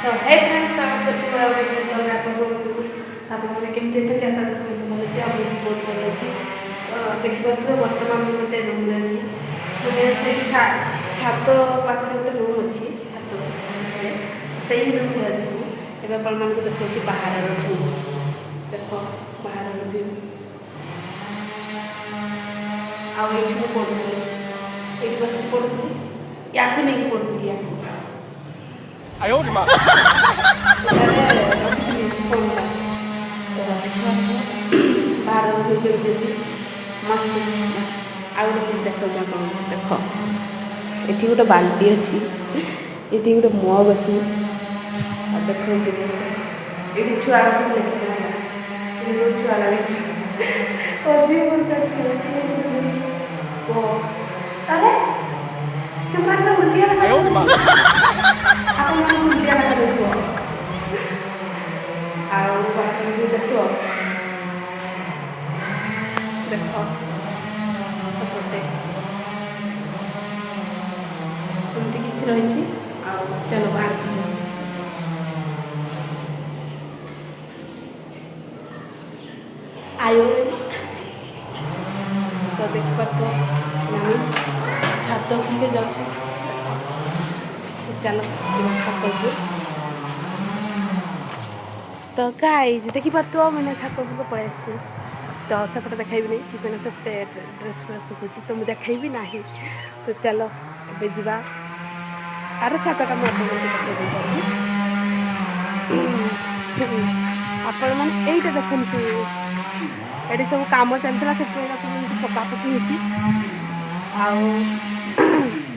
तो हे फ्रेंड्स स्वागत करछि मोर वीडियो तो आपन केमती अछि त्या साथ सब भल अछि आप बहुत भल अछि देखि परथो वर्तमान में गोटे रूम रे अछि माने से छात पाखरे गोटे रूम अछि छात सेही रूम रे अछि एबे अपन मान को देखो छी बाहर रो व्यू देखो बाहर रो व्यू आ एठी को पडुली एठी बस पडुली याकु नहीं पडुली याकु आयो रे मां बाहर मस्त आ देख देख ये गोटे बाल्टी अच्छी ये गोटे मग अच्छी देख ये छुआ लिखी छुआ लगे अरे कैमरा उल्टिया आप उल्टिया देखो देखो देखो सेपटे एमती किसी रही चलो बाहर आयो तो देख पार छात के जाऊँ चलो छात को तो गाइज देखी पार्थ मैंने छात को पलि आसी तो सेपटे देखाइबी नहीं कि मैंने सेपटे ड्रेस फ्रेस सुखुची तो मुझे देखाइबी ना तो चलो ए जा आर छातटा मुझे आपण मैंने यहीटा देखते ये सब कम चलता से सब पकापकी होती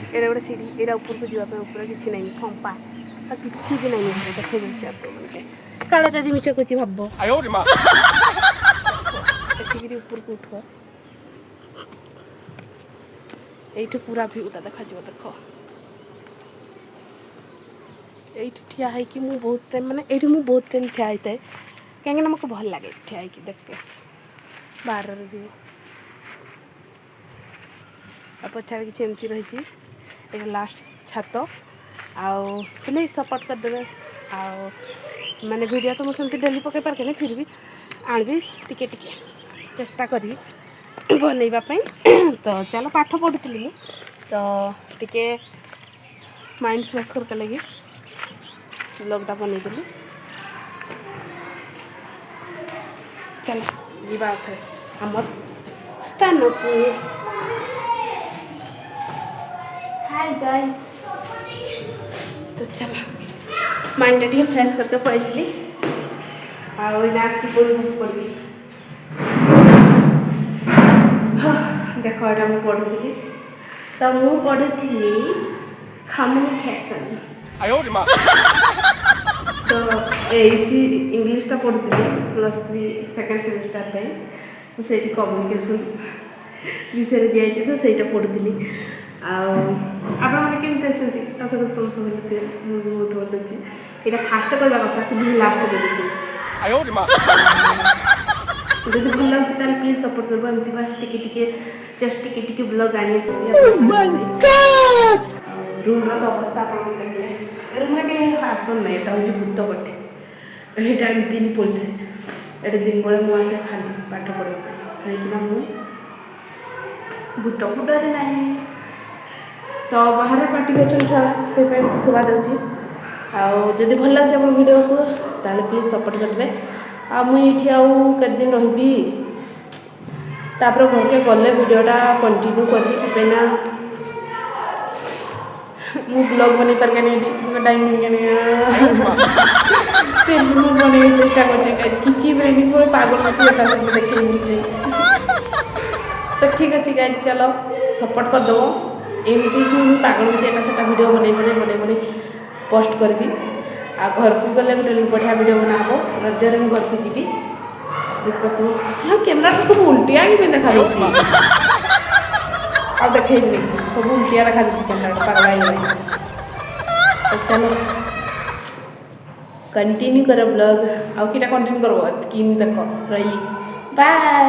आड़े गोटे सीढ़ी यहाँ ऊपर को जावाई ऊपर किसी ना फंपा किसी भी नहीं देखे दूसरी आपको काला जदि मिछ कुछ भाव एठिक ऊपर को उठ ये पूरा भ्यूटा देखा देख ये ठिया है कि मुझे बहुत टाइम माने ये मुझे बहुत टाइम ठिया होता है कहीं मत भल लगे ठिया देख के बाहर व्यू पछाड़ किसी एमती रही ये लास्ट छात आउ प्लीज सपोर्ट करदे आउ माने वीडियो तो मुझे डेली पकई पारे फिर भी आनबी टिके टिके चेष्टा करी बनवाई तो चलो पाठ पढ़ुली तो टिके माइंड फ्रेश करके लगी ब्लॉगटा बनईदेली चलो जीवा थे आमर स्थान को हाय गाइस तो चलो माइंड टी फ्रेश करके पढ़ी आस की पढ़ी बस पढ़ी देख यहाँ मुझे पढ़ुली तो मुझे पढ़ी कम्युनिकेशन तो एसी इंग्लिशटा पढ़ुली +3 सेकेंड सेमिस्टर तो से कम्युनिकेशन विषय दिखाई तो सहीटा पढ़ुली आपमती अच्छा आशा कर समस्त भले मुझे बहुत भल अच्छी यहाँ फास्ट करवा कथा कि लास्ट कर जब भल लगे प्लीज सपोर्ट कर एमती बास टिके जस्ट टिके ब्लॉग आनी रूम तो अवस्था आप देखिए रूम में आसन ना यहाँ हूँ भूत पटे यहाँ एमती नहीं पड़ी था ये दिन बड़े मुझे खाली पाठ पढ़ाई कहीं भूत फुटारे ना तो बाहर पार्टी कर से शोभा जाऊँगी आदि भल लगे आप वीडियो को ताले प्लीज सपोर्ट करेंगे आठी आउ कत दिन रही तापर घर के गले वीडियोटा कंटिन्यू करी कहीं मु ब्लॉग बन पारे टाइम फिर मुझे बनने चेष्टा कर पागल सब देखे तो ठीक अच्छे गाइस चलो सपोर्ट करदेव एमती ही पागल से वीडियो बन पोस्ट करी आ घर को गले गोटे बढ़िया वीडियो बनाबो रजरे में घर को जी हाँ कैमरा तो सब उल्टिया ही देखा अब देखे सब उल्टिया देखा कैमरा पागल तो चलो कंटिन्यू कर ब्लॉग आउ कि कंटिन्यू करब कि देख रही बाय।